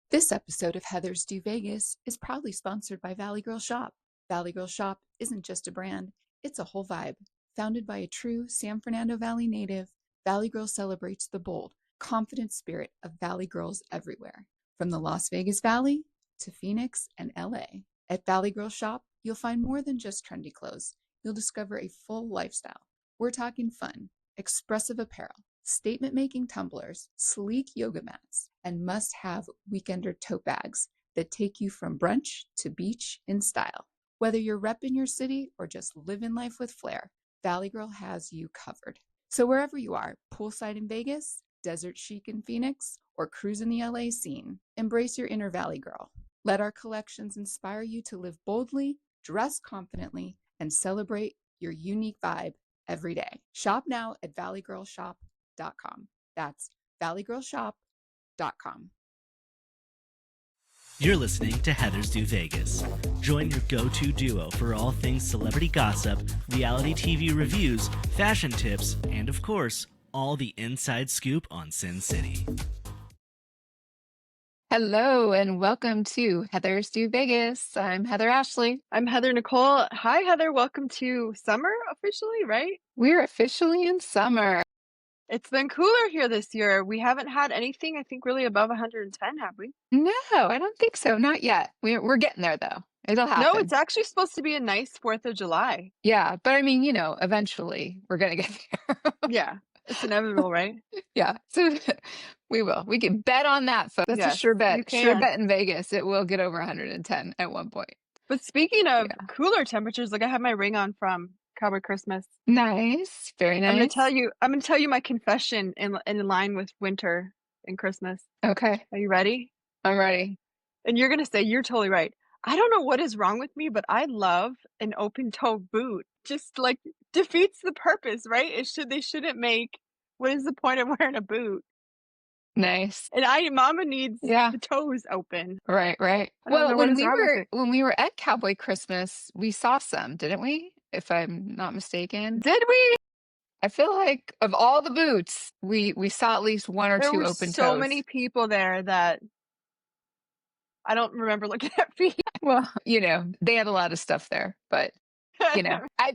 This episode of Heather's Do Vegas is proudly sponsored by Valley Girl Shop. Valley Girl Shop isn't just a brand, it's a whole vibe. Founded by a true San Fernando Valley native, Valley Girl celebrates the bold, confident spirit of Valley girls everywhere, from the Las Vegas Valley to Phoenix and LA. At Valley Girl Shop, you'll find more than just trendy clothes. You'll discover a full lifestyle. We're talking fun, expressive apparel, statement-making tumblers, sleek yoga mats, and must-have weekender tote bags that take you from brunch to beach in style. Whether you're repping your city or just living life with flair, Valley Girl has you covered. So wherever you are, poolside in Vegas, desert chic in Phoenix, or cruising the LA scene, embrace your inner Valley Girl. Let our collections inspire you to live boldly, dress confidently, and celebrate your unique vibe every day. Shop now at valleygirlshop.com. That's valleygirlshop.com. You're listening to Heather's Do Vegas. Join your go-to duo for all things celebrity gossip, reality TV reviews, fashion tips, and of course, all the inside scoop on Sin City. Hello and welcome to Heather's Do Vegas. I'm Heather Ashley. I'm Heather Nichole. Hi, Heather. Welcome to summer officially, right? We're officially in summer. It's been cooler here this year. We haven't had anything, I think, really above 110, have we? No, I don't think so. Not yet. We're getting there though. It'll happen. No, it's actually supposed to be a nice 4th of July. Yeah, but I mean, eventually we're going to get there. Yeah, it's inevitable, right? Yeah, so we will. We can bet on that, folks. That's Yes, a sure bet. you can. Sure bet in Vegas. It will get over 110 at one point. But speaking of Yeah. cooler temperatures, like I have my ring on from Cowboy Christmas. Nice. Very nice. I'm gonna tell you my confession in line with winter and Christmas. Okay, Are you ready? I'm ready. And you're gonna say you're totally right. I don't know what is wrong with me, but I love an open toe boot. Just like defeats the purpose, right? They shouldn't make, what is the point of wearing a boot? Nice. And mama needs Yeah. the toes open. Right. I don't Well, know what is wrong with it. when we were at Cowboy Christmas, we saw some, didn't we? If I'm not mistaken. Did we? I feel like of all the boots, we saw at least one or There two were open so toes. many people there that I don't remember looking at feet. Well, they had a lot of stuff there, but I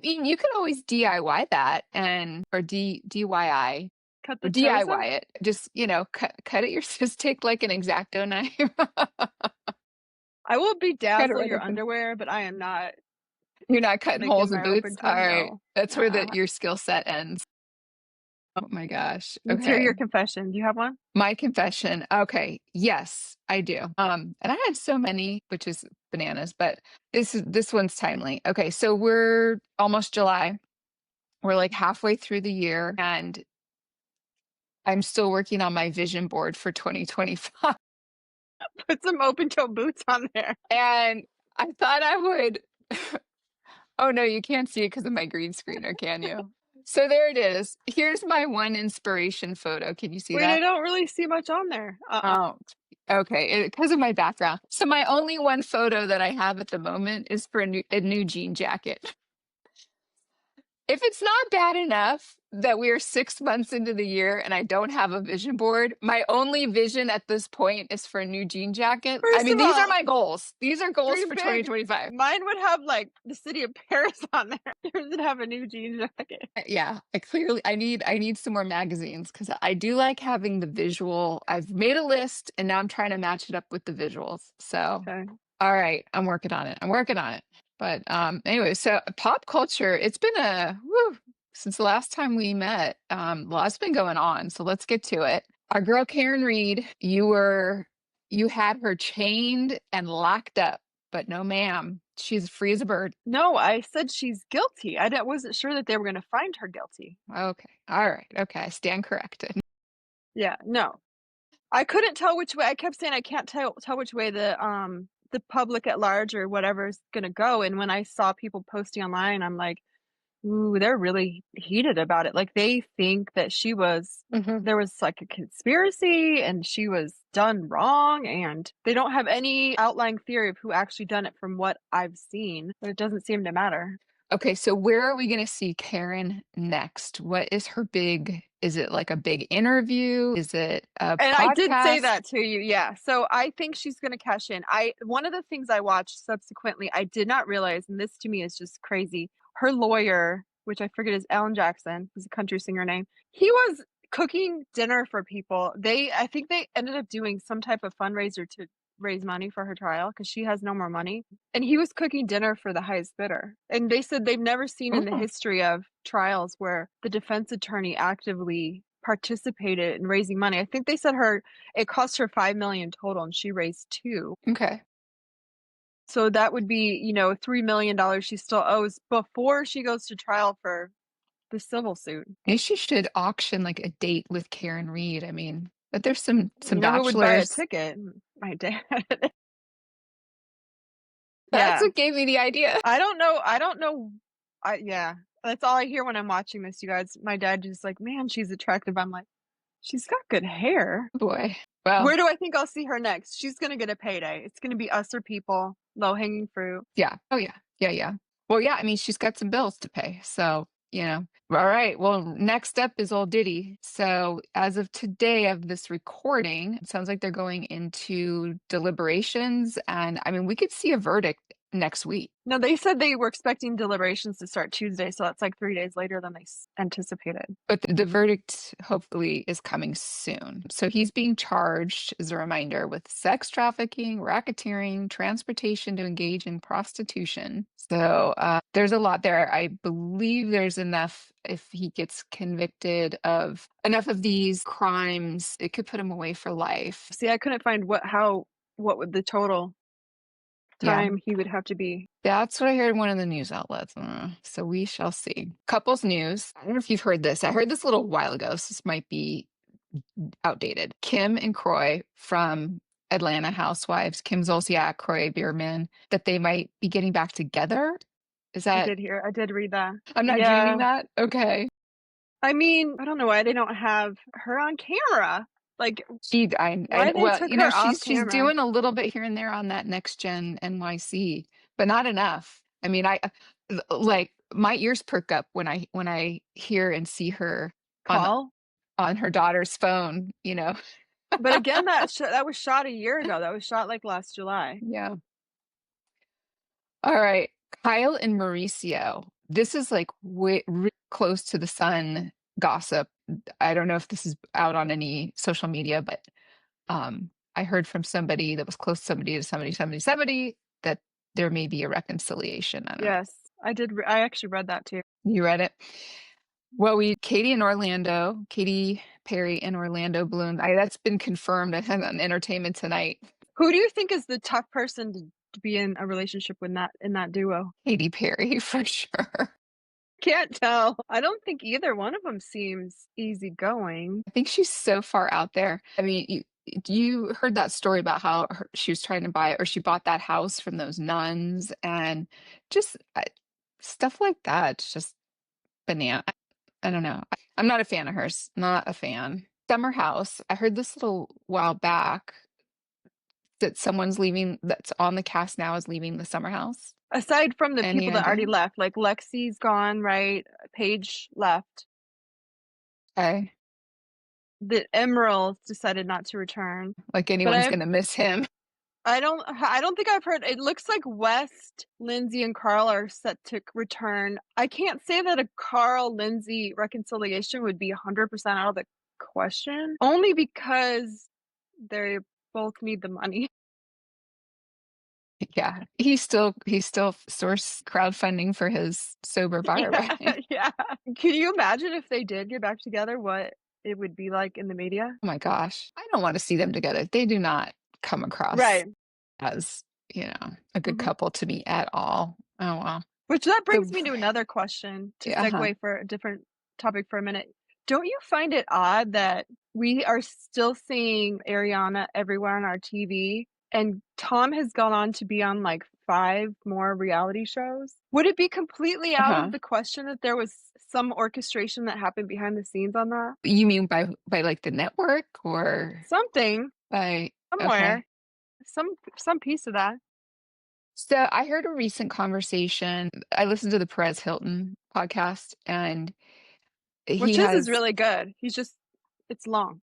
mean, you can always DIY that or DIY Cut or the toes DIY off? it. Just, cut it just take like an X-Acto knife. I will Cut it bedazzle right your open. underwear, but I am not You're not cutting making holes in my boots? open toe. All right. No. That's where Uh-uh. your skill set ends. Oh my gosh. Let's hear Okay. your confession. Do you have one? My confession. Okay. Yes, I do. And I had so many, which is bananas, but this one's timely. Okay, so we're almost July. We're like halfway through the year, and I'm still working on my vision board for 2025. Put some open toe boots on there. And I thought I would. Oh no, you can't see it because of my green screen, or can you? So there it is. Here's my one inspiration photo. Can you see Wait, I that? don't really see much on there. Oh, okay. Because of my background. So my only one photo that I have at the moment is for a new jean jacket. If it's not bad enough that we are 6 months into the year and I don't have a vision board, my only vision at this point is for a new jean jacket. First I mean, of these are all, my goals. These are goals dream for big. 2025. Mine would have like the city of Paris on there. Yours would have a new jean jacket. Yeah, I need some more magazines because I do like having the visual. I've made a list and now I'm trying to match it up with the visuals. So, Okay. all right, I'm working on it. But anyway, so pop culture, it's been since the last time we met, lots been going on. So let's get to it. Our girl Karen Reed, you had her chained and locked up, but no ma'am, she's free as a bird. No, I said she's guilty. Wasn't sure that they were going to find her guilty. Okay. All right. Okay. I stand corrected. Yeah, no. I couldn't tell which way. I kept saying I can't tell which way the public at large or whatever is going to go. And when I saw people posting online, I'm like, ooh, they're really heated about it. Like they think that there was like a conspiracy and she was done wrong, and they don't have any outlying theory of who actually done it from what I've seen, but it doesn't seem to matter. Okay, so where are we gonna see Karen next? What is her big is it like a big interview? Is it a And I did say podcast? that to you, yeah. So I think she's going to cash in. One of the things I watched subsequently, I did not realize, and this to me is just crazy. Her lawyer, which I forget is Alan Jackson, is a country singer name. He was cooking dinner for people. I think they ended up doing some type of fundraiser to raise money for her trial because she has no more money. And he was cooking dinner for the highest bidder. And they said they've never seen in the Ooh, history of trials where the defense attorney actively participated in raising money. I think they said it cost her 5 million total and she raised 2. okay. So that would be, $3 million she still owes before she goes to trial for the civil suit. Maybe she should auction like a date with Karen Reed. I mean, but there's some Who would buy a bachelors. ticket? My dad. That's Yeah. what gave me the idea. I don't know. Yeah. That's all I hear when I'm watching this, you guys. My dad just like, man, she's attractive. I'm like, she's got good hair. Boy. Well, Where do I think I'll see her next? She's going to get a payday. It's going to be us or people, low hanging fruit. yeah. Oh yeah. Yeah, yeah. Well, yeah, I mean, she's got some bills to pay. So, All right. Well, next up is old Diddy. So, as of today of this recording, it sounds like they're going into deliberations. And I mean, we could see a verdict next week. No, they said they were expecting deliberations to start Tuesday. So that's like 3 days later than they anticipated. But the verdict hopefully is coming soon. So he's being charged, as a reminder, with sex trafficking, racketeering, transportation to engage in prostitution. So there's a lot there. I believe there's enough, if he gets convicted of enough of these crimes, it could put him away for life. See, I couldn't find what would the total Yeah. time he would have to be. That's what I heard in one of the news outlets. So we shall see. Couples news. I don't know if you've heard this. I heard this a little while ago, so this might be outdated. Kim and Croy from Atlanta Housewives, Kim Zolciak, Croy Bierman, that they might be getting back together. Is I that? did read that. I'm not dreaming that? Okay. I mean, I don't know why they don't have her on camera. Like, why they well, took her off she's camera. doing a little bit here and there on that Next Gen NYC, but not enough. I mean, I like my ears perk up when I hear and see her Call. on her daughter's phone, But again, that was shot a year ago. That was shot like last July. Yeah. All right. Kyle and Mauricio. This is like really close to the sun gossip. I don't know if this is out on any social media, but I heard from somebody that was close to somebody that there may be a reconciliation. I don't know. Yes, I did. I actually read that too. You read it? Well, Katy Perry in Orlando Bloom. That's been confirmed on Entertainment Tonight. Who do you think is the tough person to be in a relationship with in that duo? Katy Perry, for sure. Can't tell. I don't think either one of them seems easygoing. I think she's so far out there. I mean, you heard that story about how she was trying to buy, or she bought that house from those nuns, and just stuff like that. It's just banana. I don't know. I'm not a fan of hers. Not a fan. Summer House. I heard this little while back that someone's leaving, that's on the cast now, is leaving the Summer House. Aside from the Any people that already idea? left, like Lexi's gone, right? Paige left. Okay. The Emeralds decided not to return. Like anyone's gonna miss him. I don't think I've heard. It looks like West, Lindsay, and Carl are set to return. I can't say that a Carl Lindsay reconciliation would be 100% out of the question, only because they both need the money. Yeah, he's still source crowdfunding for his sober bar, right? Yeah. Can you imagine if they did get back together, what it would be like in the media? Oh my gosh, I don't want to see them together. They do not come across Right. as a good couple to me at all. Oh wow. Which that brings me to another question to segue for a different topic for a minute. Don't you find it odd that we are still seeing Ariana everywhere on our TV, and Tom has gone on to be on like 5 more reality shows? Would it be completely out of the question that there was some orchestration that happened behind the scenes on that? You mean by like the network or something? By somewhere? okay. Some piece of that. So I heard a recent conversation. I listened to the Perez Hilton podcast, and he Which is has really good. It's long.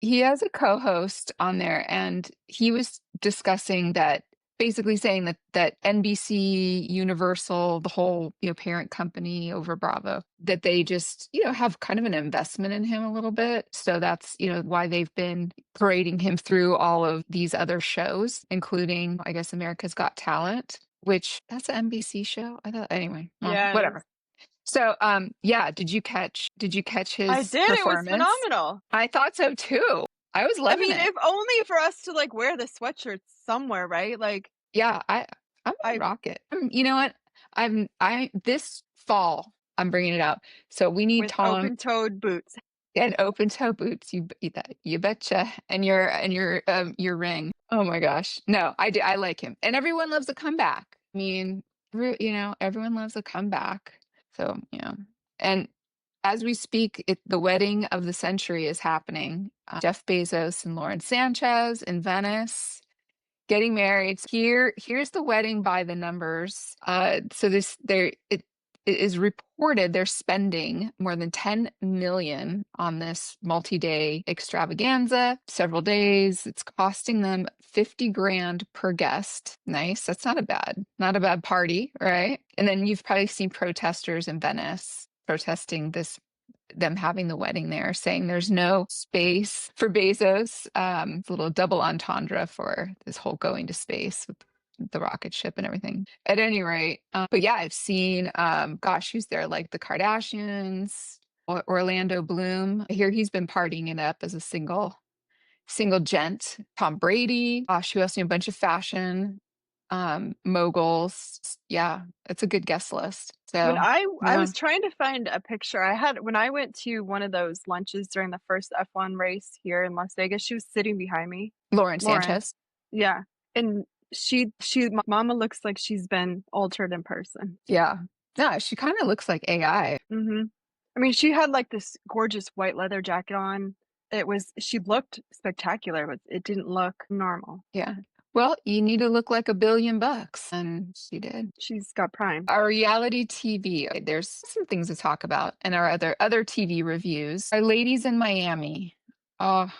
he has a co-host on there, and he was discussing that, basically saying that NBC, Universal, the whole, parent company over Bravo, that they just, have kind of an investment in him a little bit. So that's, why they've been parading him through all of these other shows, including, I guess, America's Got Talent, which that's an NBC show. I thought, anyway, well, Yeah, it is. whatever. So, yeah, did you catch I his did. It was performance? phenomenal. I thought so too. I was I loving mean, it. if only for us to like wear the sweatshirts somewhere, right? Like Yeah, I'm gonna I rock it. You know what? I this fall I'm bringing it out. So we need with Tom open-toed boots. and open toe boots. You betcha. And your ring. Oh my gosh. No, I do. I like him. And everyone loves a comeback. I mean, everyone loves a comeback. So, and as we speak, the wedding of the century is happening. Jeff Bezos and Lauren Sanchez in Venice getting married. Here's the wedding by the numbers. So it is reported they're spending more than 10 million on this multi-day extravaganza, several days. It's costing them 50 grand per guest. Nice. That's not a bad party, right? And then you've probably seen protesters in Venice protesting them having the wedding there, saying there's no space for Bezos. It's a little double entendre for this whole going to space with the rocket ship and everything. At any rate, but yeah, I've seen, gosh, who's there? Like the Kardashians, Orlando Bloom. I hear he's been partying it up as a single gent. Tom Brady. Gosh, who else? A bunch of fashion moguls. Yeah, it's a good guest list. When So I yeah. was trying to find a picture, when I went to one of those lunches during the first F1 race here in Las Vegas, she was sitting behind me. Lauren Lauren. Sanchez. Yeah. And mama looks like she's been altered in person. Yeah. Yeah, she kind of looks like AI. Mm-hmm. I mean, she had like this gorgeous white leather jacket on. She looked spectacular, but it didn't look normal. Yeah. Well, you need to look like $1 billion, and she did. She's got prime. Our reality TV, there's some things to talk about, and our other TV reviews. Our ladies in Miami. Oh,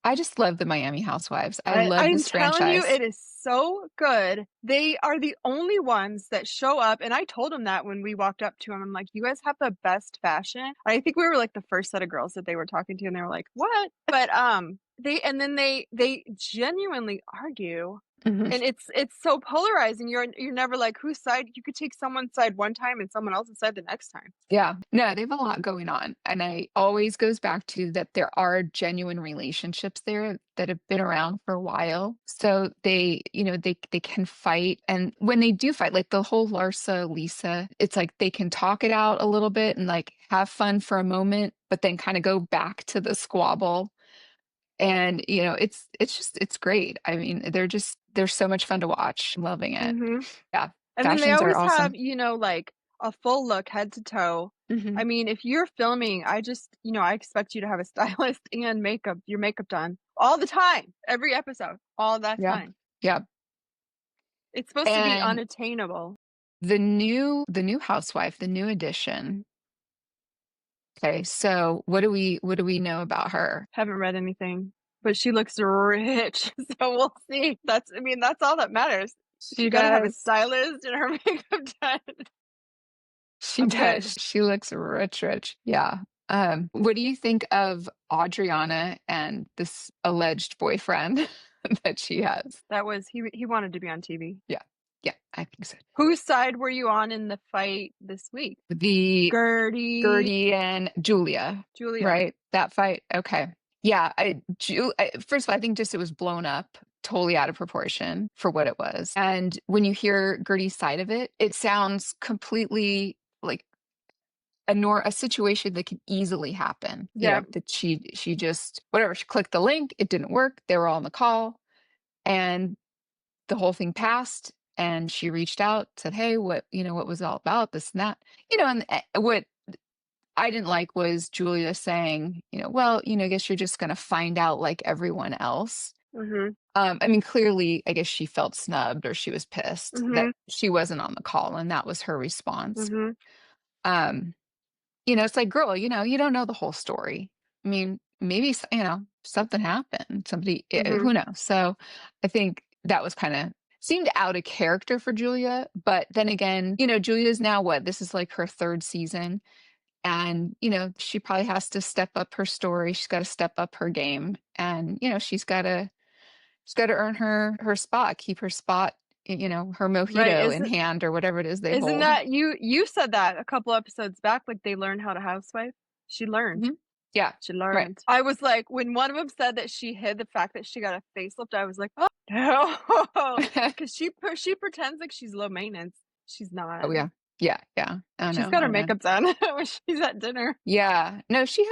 I just love the Miami Housewives. I love I'm this telling you, franchise. it is so good. They are the only ones that show up. And I told them that when we walked up to them. I'm like, you guys have the best fashion. I think we were like the first set of girls that they were talking to, and they were like, what? But they genuinely argue. Mhm. And it's so polarizing. You're never like, whose side. You could take someone's side one time and someone else's side the next time. Yeah. No, they have a lot going on. And I always goes back to that there are genuine relationships there that have been around for a while. So they can fight. And when they do fight, like the whole Larsa, Lisa, it's like they can talk it out a little bit and like have fun for a moment, but then kind of go back to the squabble. And it's great. I mean, they're so much fun to watch. I'm loving it. Mm-hmm. Yeah. And then they Fashions are always awesome. have, like a full look head to toe. Mhm. I mean, if you're filming, I expect you to have a stylist and your makeup done all the time, every episode, all that Yeah. time. Yeah. It's supposed to be And unattainable. the new housewife, the new addition. Okay, so what do we know about her? Haven't read anything, but she looks rich, so we'll see. That's all that matters. She got to have a does. stylist and her makeup done. She I'm does. good. She looks rich. Yeah. What do you think of Adriana and this alleged boyfriend that she has? That was he wanted to be on TV. Yeah. Yeah, I think so. Whose side were you on in the fight this week? The Gertie and Julia, Julia. right? That fight. Okay. Yeah. First of all, I think just it was blown up totally out of proportion for what it was. And when you hear Gertie's side of it, it sounds completely like a situation that could easily happen. Yeah. That she just, whatever, she clicked the link, it didn't work. They were all on the call and the whole thing passed. And she reached out, said, hey, what was it all about, this and that, and what I didn't like was Julia saying, well, I guess you're just going to find out like everyone else. Mhm. I mean, clearly, I guess she felt snubbed or she was pissed that Mhm. she wasn't on the call, and that was her response. Mhm. Um, it's like, girl, you don't know the whole story. I mean, maybe, something happened. Somebody, Mhm. who knows? So I think that was kind of seemed out of character for Julia. But then again, Julia's now what? This is like her third season. And, she probably has to step up her story. She's got to step up her game. And, she's got to earn her spot, keep her spot, her Right. mojito in hand or whatever it is they Isn't hold. that you said that a couple episodes back, like they learned how to housewife? She learned. Mhm. Yeah. She Right. learned. I was like, when one of them said that she hid the fact that she got a facelift, I was like, oh no, because she pretends like she's low maintenance. She's not. Oh, yeah. Yeah, yeah. I She's know, got I her know. makeup done when she's at dinner. Yeah. No, she's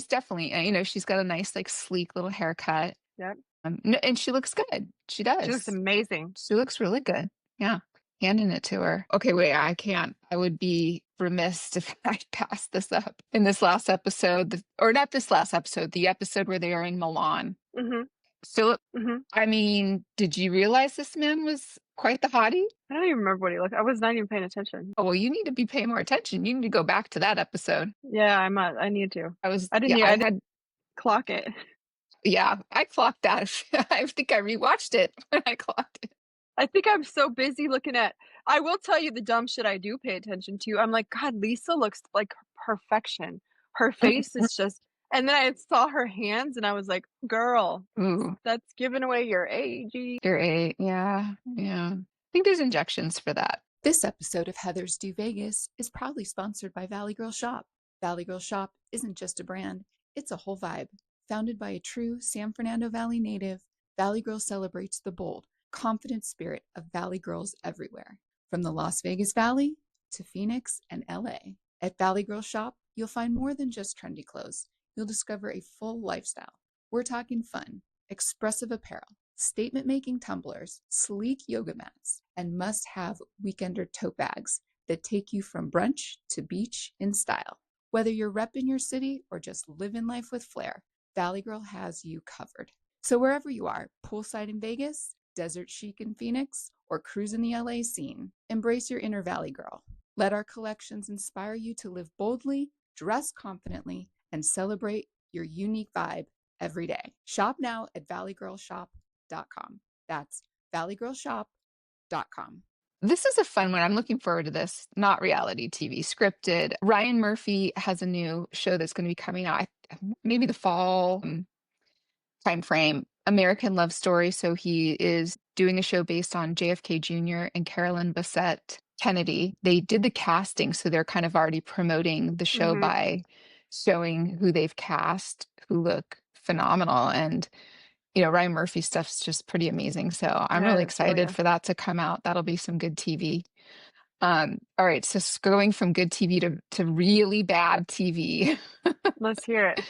definitely, she's got a nice, like, sleek little haircut. Yep. No, and she looks good. She She looks does. amazing. She looks really good. Yeah. Handing it to her. Okay, wait, I can't. I would be remiss if I passed this up. In this last episode, or not this last episode, the episode where they are in Milan. Mhm. Philip, Mhm. I mean, did you realize this man was quite the hottie? I don't even remember what he looked. I was not even paying attention. Oh, well, you need to be paying more attention. You need to go back to that episode. Yeah, I need to. Yeah, I didn't clock it. yeah, I clocked that. I think I rewatched it when I clocked it. I think I'm so busy looking at I will tell you the dumb shit I do pay attention to. I'm like, God, Lisa looks like perfection. Her face is just and then I saw her hands and I was like, girl, Ooh, that's giving away your age. you're eight. Yeah, yeah. I think there's injections for that. This episode of Heather's Do Vegas is proudly sponsored by Valley Girl Shop. Valley Girl Shop isn't just a brand, it's a whole vibe. Founded by a true San Fernando Valley native, Valley Girl celebrates the bold, confident spirit of Valley girls everywhere, from the Las Vegas Valley to Phoenix and LA. At Valley Girl Shop, you'll find more than just trendy clothes. You'll discover a full lifestyle. We're talking fun, expressive apparel, statement-making tumblers, sleek yoga mats, and must-have weekender tote bags that take you from brunch to beach in style. Whether you're repping your city or just living life with flair, Valley Girl has you covered. So wherever you are, poolside in Vegas, desert chic in Phoenix, or cruising the LA scene, embrace your inner Valley Girl. Let our collections inspire you to live boldly, dress confidently, and celebrate your unique vibe every day. Shop now at valleygirlshop.com. That's valleygirlshop.com. This is a fun one. I'm looking forward to this. Not reality TV, scripted. Ryan Murphy has a new show that's going to be coming out maybe the fall time frame. American Love Story. So he is doing a show based on JFK Jr. and Carolyn Bessette Kennedy. They did the casting, so they're kind of already promoting the show Mhm. by showing who they've cast, who look phenomenal. And Ryan Murphy stuff's just pretty amazing. So I'm Yeah, really it's really excited good. for that to come out. That'll be some good TV. All right, so going from good TV to really bad TV Let's hear it.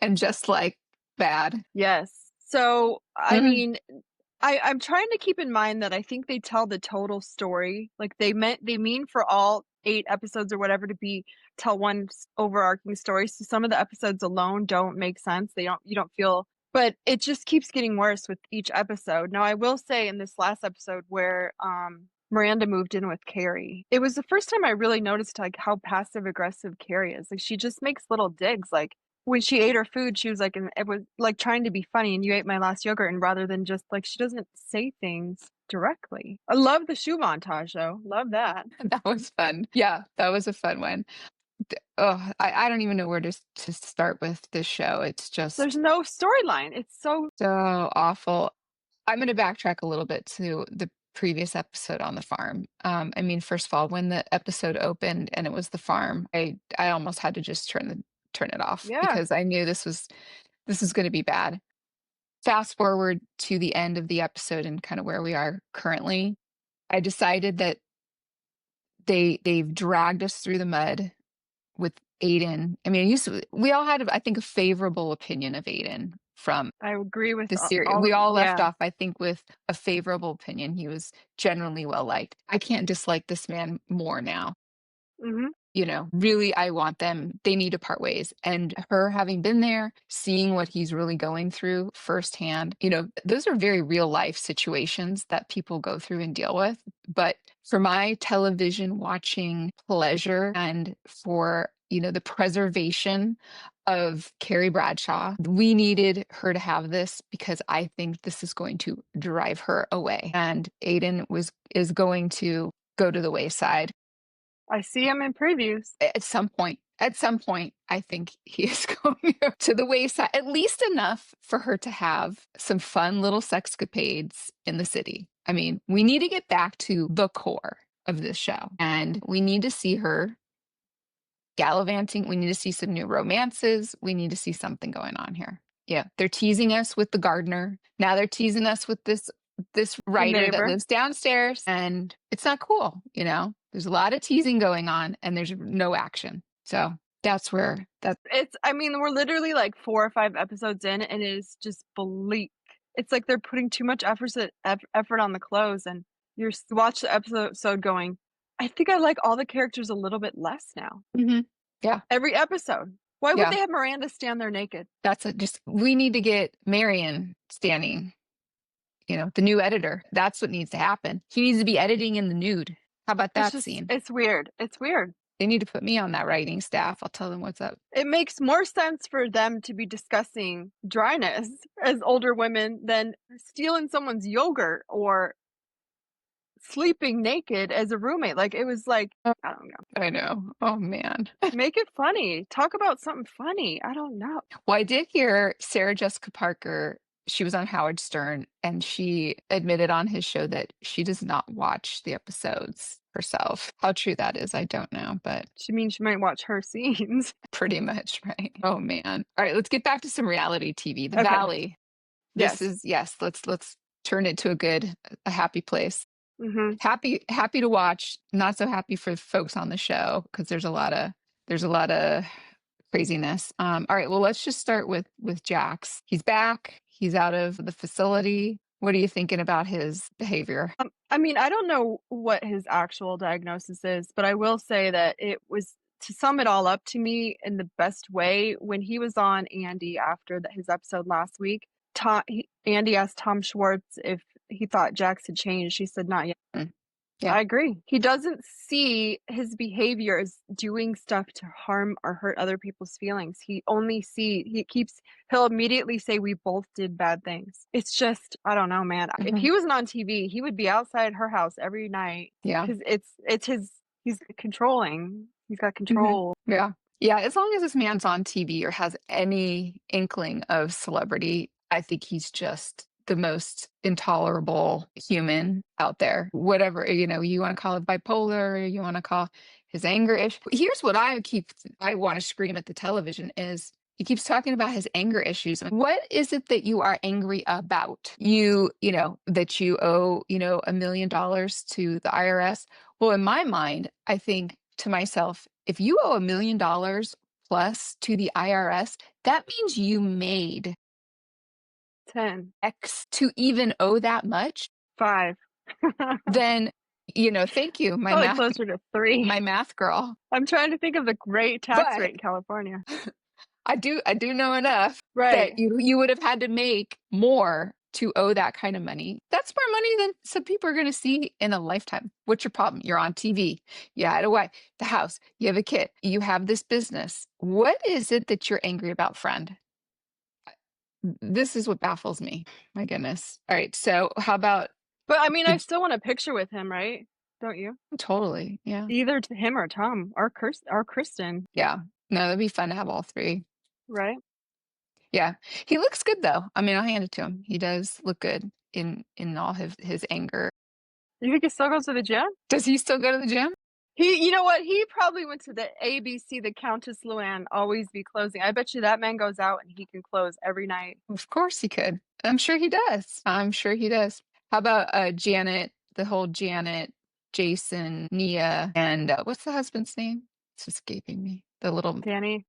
and just like bad. Yes. So, I Mhm. mean, I'm trying to keep in mind that I think they tell the total story. Like they mean for all 8 episodes or whatever to be tell one overarching story. So some of the episodes alone don't make sense. You don't feel but it just keeps getting worse with each episode. Now I will say in this last episode where Miranda moved in with Carrie, it was the first time I really noticed like how passive aggressive Carrie is. Like she just makes little digs like when she ate her food, she was like, and it was like trying to be funny, and you ate my last yogurt, and rather than just like, she doesn't say things directly. I love the shoe montage though. Love that. That was fun. Yeah, that was a fun one. Oh, I don't even know where to start with this show. It's There's just no storyline. It's so so awful. I'm going to backtrack a little bit to the previous episode on the farm. I mean, first of all, when the episode opened and it was the farm, I almost had to just turn it off yeah. because I knew this was going to be bad. Fast forward to the end of the episode and kind of where we are currently. I decided that they've dragged us through the mud with Aiden. I mean, we all had, I think, a favorable opinion of Aiden from I agree with the series. all We all left yeah. off, I think, with a favorable opinion. He was generally well liked. I can't dislike this man more now. Mhm. really, I want them, they need to part ways. And her having been there, seeing what he's really going through firsthand, those are very real life situations that people go through and deal with. But for my television watching pleasure and for, the preservation of Carrie Bradshaw, we needed her to have this because I think this is going to drive her away. And Aiden is going to go to the wayside. I see him in previews. At some point, I think he is going to the wayside, at least enough for her to have some fun little sexcapades in the city. I mean, we need to get back to the core of this show, and we need to see her gallivanting. We need to see some new romances. We need to see something going on here. Yeah, they're teasing us with the gardener. Now they're teasing us with this writer that neighbor. lives downstairs, and it's not cool. There's a lot of teasing going on, and there's no action. So that's where we're literally like 4 or 5 episodes in, and it is just bleak. It's like they're putting too much effort on the clothes, and you watch the episode going, I think I like all the characters a little bit less now. Mm-hmm. Yeah. Every episode. Why would they have Miranda stand there naked? We need to get Marion standing, the new editor. That's what needs to happen. He needs to be editing in the nude. How about that scene? It's weird. It's weird. They need to put me on that writing staff. I'll tell them what's up. It makes more sense for them to be discussing dryness as older women than stealing someone's yogurt or sleeping naked as a roommate. Like, it was like, I don't know. I know. Oh, man. Make it funny. Talk about something funny. I don't know. Well, I did hear Sarah Jessica Parker. She was on Howard Stern, and she admitted on his show that she does not watch the episodes herself. How true that is, I don't know, but she might watch her scenes. Pretty much, right? Oh, man. All right, let's get back to some reality TV. The Valley. Let's turn it to a happy place. Mm-hmm. Happy to watch. Not so happy for folks on the show because there's a lot of craziness. All right, well, let's just start with Jax. He's back. He's out of the facility. What are you thinking about his behavior? I don't know what his actual diagnosis is, but I will say that it was, to sum it all up to me in the best way, when he was on Andy after his episode last week, Andy asked Tom Schwartz if he thought Jax had changed. He said, not yet. Yeah. I agree. He doesn't see his behavior as doing stuff to harm or hurt other people's feelings. He'll immediately say we both did bad things. It's just, I don't know, man. Mm-hmm. If he wasn't on TV, he would be outside her house every night. Yeah. Because he's controlling. He's got control. Mm-hmm. Yeah. Yeah. As long as this man's on TV or has any inkling of celebrity, I think he's just the most intolerable human out there. Whatever, you want to call it bipolar, you want to call his anger issue. Here's what I want to scream at the television is he keeps talking about his anger issues. What is it that you are angry about? That you owe, $1 million to the IRS. Well, in my mind, I think to myself, if you owe $1 million plus to the IRS, that means you made 10 X to even owe that much. 5. Then, thank you. Probably closer to 3. My math girl. I'm trying to think of the great tax rate in California. I do know enough right. that you would have had to make more to owe that kind of money. That's more money than some people are going to see in a lifetime. What's your problem? You're on TV. You had a wife, the house, you have a kid, you have this business. What is it that you're angry about, friend? This is what baffles me. My goodness. All right. So how about... But I still want a picture with him, right? Don't you? Totally. Yeah. Either to him or Tom or Kristen. Yeah. No, that'd be fun to have all 3. Right. Yeah. He looks good though. I'll hand it to him. He does look good in all his anger. You think he still goes to the gym? Does he still go to the gym? You know what? He probably went to the ABC, the Countess Luann, always be closing. I bet you that man goes out and he can close every night. Of course he could. I'm sure he does. How about Janet, the whole Janet, Jason, Nia, and what's the husband's name? It's escaping me. The little... Danny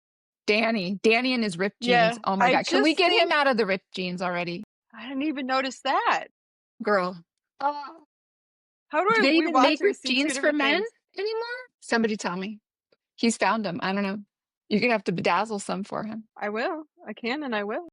and his ripped jeans. Yeah, oh my God. Can we get him out of the ripped jeans already? I didn't even notice that. Girl. How do they even make ripped jeans for men anymore? Somebody tell me. He's found them. I don't know. You're gonna have to bedazzle some for him. I will. I can and I will.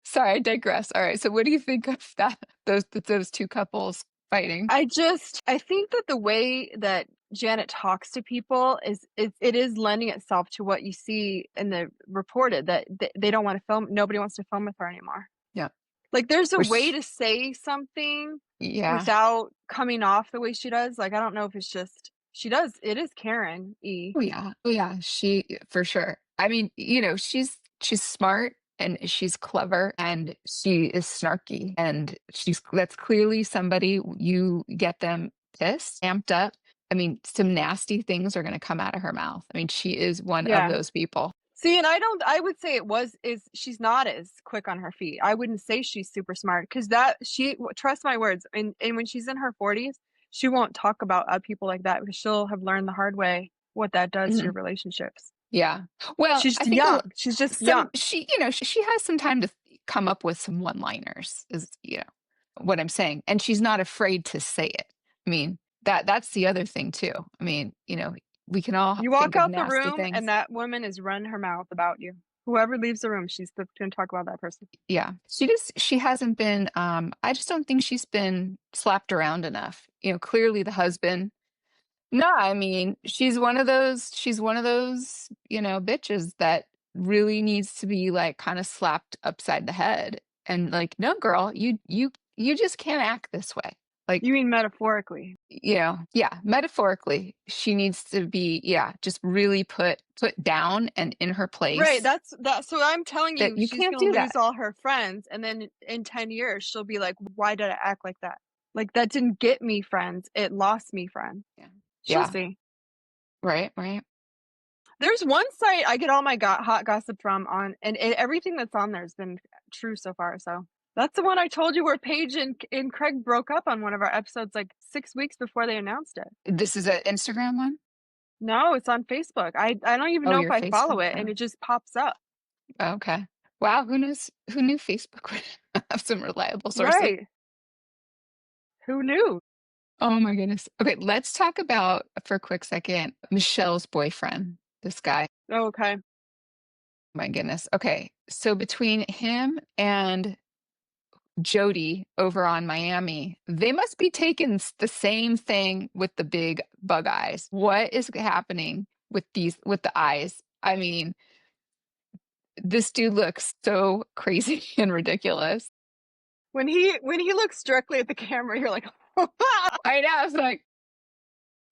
Sorry, I digress. All right. So what do you think of that? Those two couples fighting? I think that the way that Janet talks to people it is lending itself to what you see in the reported, that they don't want to film. Nobody wants to film with her anymore. Yeah. Like there's a way Which, to say something yeah. without coming off the way she does. Like I don't know if it's just she does. It is Karen E. Oh yeah. Oh yeah. She for sure. I mean, she's smart and she's clever and she is snarky and that's clearly somebody you get them pissed, amped up. I mean, some nasty things are going to come out of her mouth. I mean, she is one of those people. See, and I would say she's not as quick on her feet. I wouldn't say she's super smart because trust my words, and when she's in her 40s, she won't talk about people like that because she'll have learned the hard way what that does to your relationships. Yeah. Well, she's I think young. She's just young. She has some time to come up with some one-liners is, what I'm saying. And she's not afraid to say it. I mean, that's the other thing too. I mean, we can all You walk think of out the nasty room things. and that woman is running her mouth about you. Whoever leaves the room, she's going to talk about that person. Yeah. She hasn't been, I just don't think she's been slapped around enough. Clearly the husband. No, I mean, she's one of those, bitches that really needs to be like kind of slapped upside the head. And like, no, girl, you just can't act this way. Like, you mean metaphorically? Yeah, metaphorically, she needs to be, just really put down and in her place. Right. So I'm telling you, you she's can't gonna do lose that. all her friends, and then in 10 years, she'll be like, "Why did I act like that? Like that didn't get me friends. It lost me friends." Yeah. She'll see. Right. There's one site I get all my hot gossip from and everything that's on there has been true so far. So that's the one I told you where Paige and Craig broke up on one of our episodes like 6 weeks before they announced it. This is an Instagram one? No, it's on Facebook. I don't even know if I follow it, and it just pops up. Okay. Wow, who knew Facebook would have some reliable sources? Right. Who knew? Oh my goodness. Okay, let's talk about, for a quick second, Michelle's boyfriend, this guy. Oh, okay. My goodness. Okay, so between him and Jody over on Miami, they must be taking the same thing with the big bug eyes. What is happening with the eyes? I mean, this dude looks so crazy and ridiculous. When he looks directly at the camera, you're like, I know. It's like,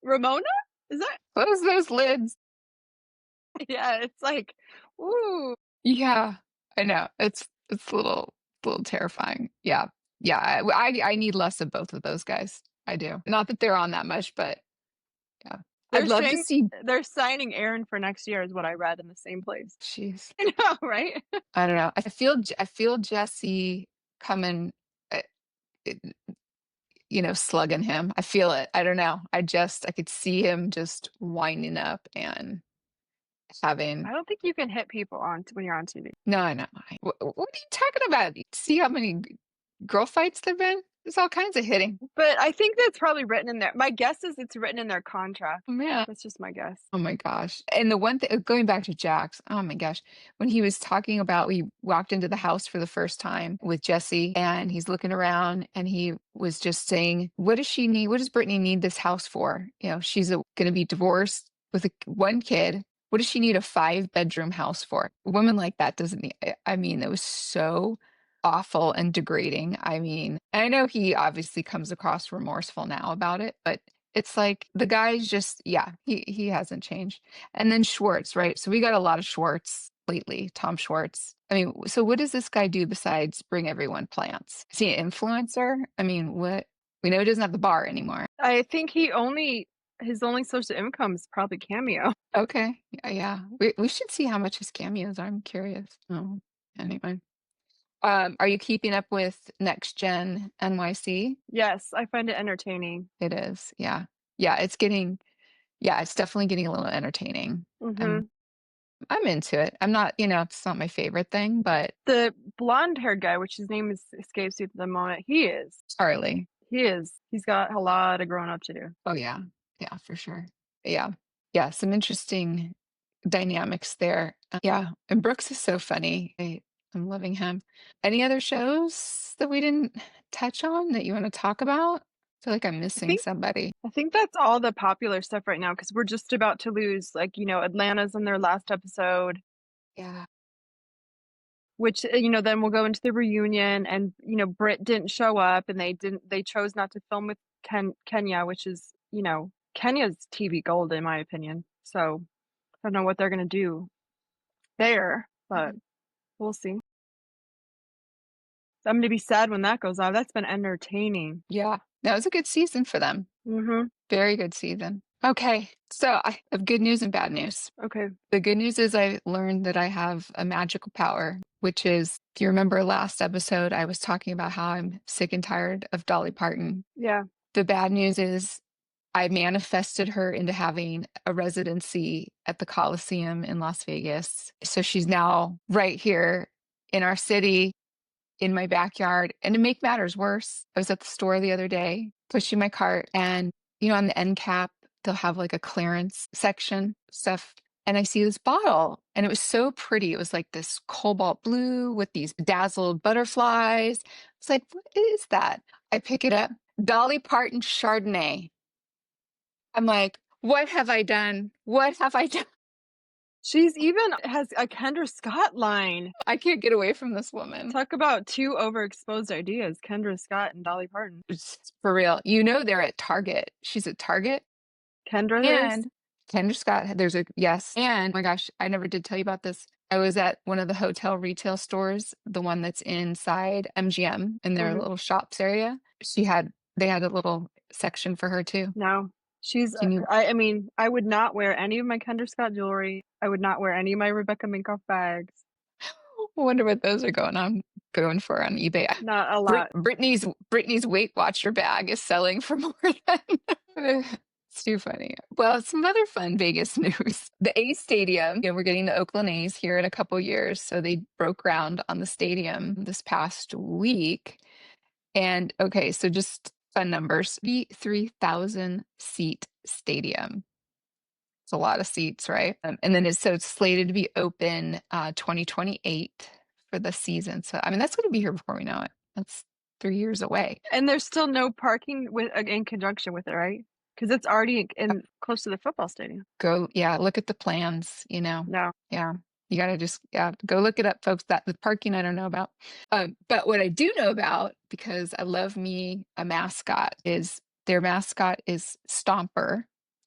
Ramona? Is that? Close those lids. Yeah, it's like, ooh. Yeah, I know. It's a little terrifying. Yeah. I need less of both of those guys. I do. Not that they're on that much, but yeah. I'd love to see. They're signing Aaron for next year, is what I read in the same place. Jeez. I know, right? I don't know. I feel Jesse coming, slugging him. I feel it. I don't know. I could see him just winding up and having. I don't think you can hit people when you're on TV. No, I know. What are you talking about? See how many girl fights there've been? There's all kinds of hitting. But I think that's probably written in there. My guess is it's written in their contract. Oh, yeah. That's just my guess. Oh my gosh. And the one thing, going back to Jax, oh my gosh, when he was talking about, we walked into the house for the first time with Jesse and he's looking around and he was just saying, what does she need? What does Brittany need this house for? She's going to be divorced with one kid. What does she need a 5-bedroom house for? A woman like that doesn't need, I mean, it was so awful and degrading. I mean, I know he obviously comes across remorseful now about it, but it's like the guy's just, he hasn't changed. And then Schwartz, right? So we got a lot of Schwartz lately, Tom Schwartz. I mean, so what does this guy do besides bring everyone plants? Is he an influencer? I mean, what? We know he doesn't have the bar anymore. I think his only source of income is probably Cameo. Okay. Yeah. We should see how much his cameos are. I'm curious. Oh, anyway. Are you keeping up with Next Gen NYC? Yes, I find it entertaining. It is. Yeah. It's definitely getting a little entertaining. Mm-hmm. I'm into it. I'm not, it's not my favorite thing, but the blonde haired guy, which his name escapes you at the moment, he is. Charlie. He is. He's got a lot of growing up to do. Oh yeah. Yeah, for sure. Yeah. yeah, some interesting dynamics there. Yeah, and Brooks is so funny. I'm loving him. Any other shows that we didn't touch on that you want to talk about? I feel like I'm I missing think somebody. I think that's all the popular stuff right now because we're just about to lose, like, Atlanta's in their last episode, Yeah. which, then we'll go into the reunion and, Britt didn't show up and they chose not to film with Kenya, which is, Kenya's TV gold in my opinion. So I don't know what they're gonna do there, but Mhm. we'll see. I'm gonna be sad when that goes off. That's been entertaining. Yeah. That was a good season for them. Mm-hmm. Very good season. Okay. So I have good news and bad news. Okay. The good news is I learned that I have a magical power, which is, if you remember last episode, I was talking about how I'm sick and tired of Dolly Parton. Yeah. The bad news is I manifested her into having a residency at the Coliseum in Las Vegas. So she's now right here in our city, in my backyard. And to make matters worse, I was at the store the other day, pushing my cart, and on the end cap, they'll have like a clearance section stuff. And I see this bottle, and it was so pretty. It was like this cobalt blue with these dazzled butterflies. It's like, what is that? I pick it up. Dolly Parton Chardonnay. I'm like, what have I done? What have I done? She's even has a Kendra Scott line. I can't get away from this woman. Talk about two overexposed ideas, Kendra Scott and Dolly Parton. It's for real. They're at Target. She's at Target. Kendra is? And Kendra Scott, there's a yes. And oh my gosh, I never did tell you about this. I was at one of the hotel retail stores, the one that's inside MGM in their Mhm. little shops area. They had a little section for her too. No. She's, Can you I mean, I would not wear any of my Kendra Scott jewelry. I would not wear any of my Rebecca Minkoff bags. wonder what those are going for on eBay? Not a lot. Brittany's Weight Watcher bag is selling for more than it's too funny. Well, some other fun Vegas news. The A Stadium, we're getting the Oakland A's here in a couple years. So they broke ground on the stadium this past week. And okay, so just fun numbers. 3,000 seat stadium. It's a lot of seats, right? And then it's slated to be open 2028 for the season. So I mean, that's going to be here before we know it. That's 3 years away. And there's still no parking in conjunction with it, right? Because it's already in close to the football stadium. Look at the plans, No. Yeah. You got to just go look it up, folks. That the parking I don't know about. But what I do know about, because I love me a mascot, is their mascot is Stomper.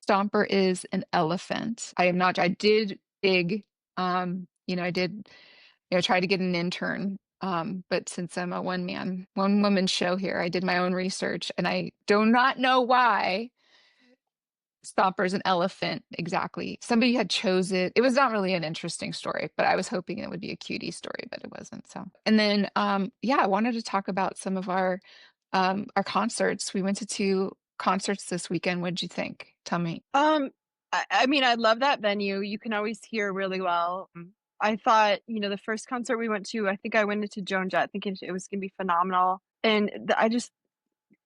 Stomper is an elephant. I did dig, I did, try to get an intern. But since I'm a one woman show here, I did my own research, and I do not know why Stomper's an elephant exactly. Somebody had chose it. It was not really an interesting story, but I was hoping it would be a cutie story, but it wasn't. So, and then I wanted to talk about some of our concerts. We went to 2 concerts this weekend. What did you think? Tell me. I mean, I love that venue. You can always hear really well. I thought, the first concert we went to, I think I went into Joan Jett thinking it was going to be phenomenal. And I just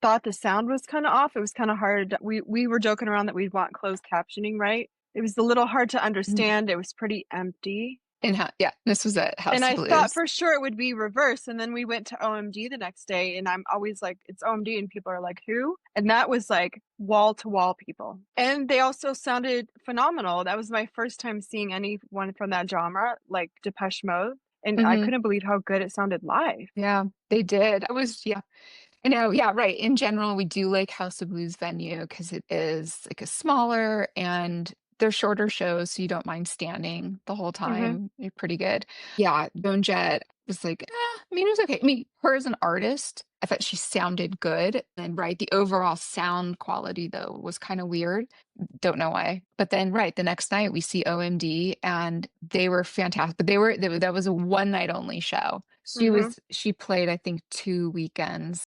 thought the sound was kind of off. It was kind of hard. We were joking around that we'd want closed captioning, right? It was a little hard to understand. It was pretty empty. And this was at House And of I Blues. thought for sure it would be reverse. And then we went to OMD the next day, and I'm always like, it's OMD, and people are like, who? And that was like wall to wall people. And they also sounded phenomenal. That was my first time seeing anyone from that genre, like Depeche Mode. And I couldn't believe how good it sounded live. Yeah, they did. I know, yeah, right. In general, we do like House of Blues venue because it is like a smaller and they're shorter shows, so you don't mind standing the whole time. You're pretty good. Yeah, Joan Jett was like, I mean, it was okay. I mean, her as an artist, I thought she sounded good. And right, the overall sound quality though was kind of weird. Don't know why. But then the next night we see OMD and they were fantastic. But that was a one night only show. She played, I think, 2 weekends.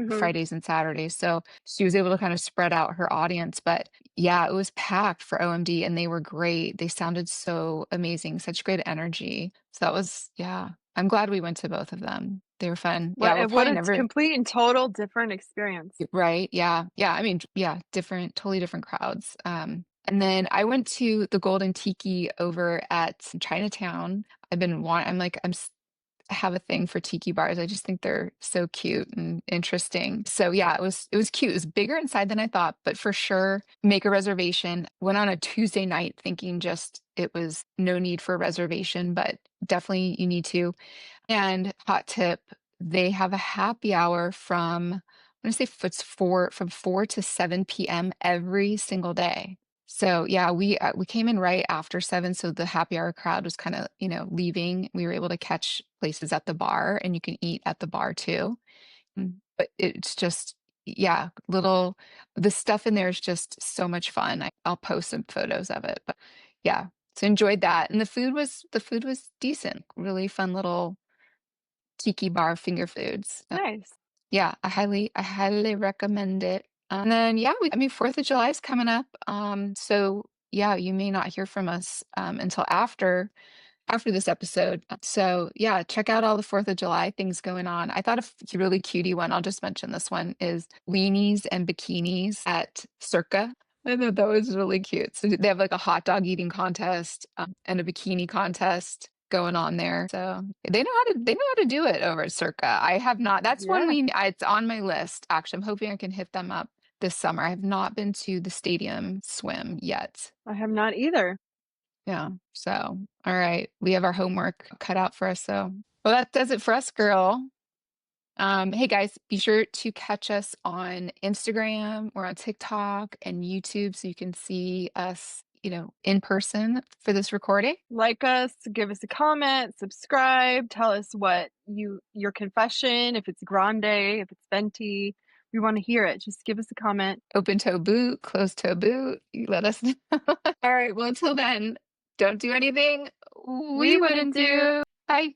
Fridays and Saturdays. So she was able to kind of spread out her audience. But yeah, it was packed for OMD and they were great. They sounded so amazing, such great energy. So that was, I'm glad we went to both of them. They were fun. What a complete and total different experience. Right. Yeah. Yeah. I mean, totally different crowds. And And then I went to the Golden Tiki over at Chinatown. I have a thing for tiki bars. I just think they're so cute and interesting. So yeah, it was cute. It was bigger inside than I thought, but for sure make a reservation. Went on a Tuesday night thinking just it was no need for a reservation, but definitely you need to. And hot tip, they have a happy hour from, I'm going to say it's from 4 to 7 p.m. every single day. So yeah, we came in right after 7, so the happy hour crowd was kind of, leaving. We were able to catch places at the bar, and you can eat at the bar too. But it's just, yeah, the stuff in there is just so much fun. I'll post some photos of it, but yeah, so enjoyed that. And the food was decent, really fun little tiki bar finger foods. Nice. Yeah, I highly recommend it. And then yeah, 4th of July is coming up. So yeah, you may not hear from us until after this episode. So yeah, check out all the 4th of July things going on. I thought a really cutie one, I'll just mention this one, is weenies and bikinis at Circa. I thought that was really cute. So they have like a hot dog eating contest and a bikini contest going on there. So they know how to do it over at Circa. I have not. That's one Yeah. it's on my list. Actually, I'm hoping I can hit them up this summer. I have not been to the stadium swim yet. I have not either. Yeah. So, all right. We have our homework cut out for us. So, well, that does it for us, girl. Hey guys, be sure to catch us on Instagram or on TikTok and YouTube so you can see us, in person for this recording. Like us, give us a comment, subscribe, tell us what your confession, if it's grande, if it's venti. We want to hear it. Just give us a comment. Open toe boot, closed toe boot. You let us know. All right. Well, until then, don't do anything we wouldn't do. Bye.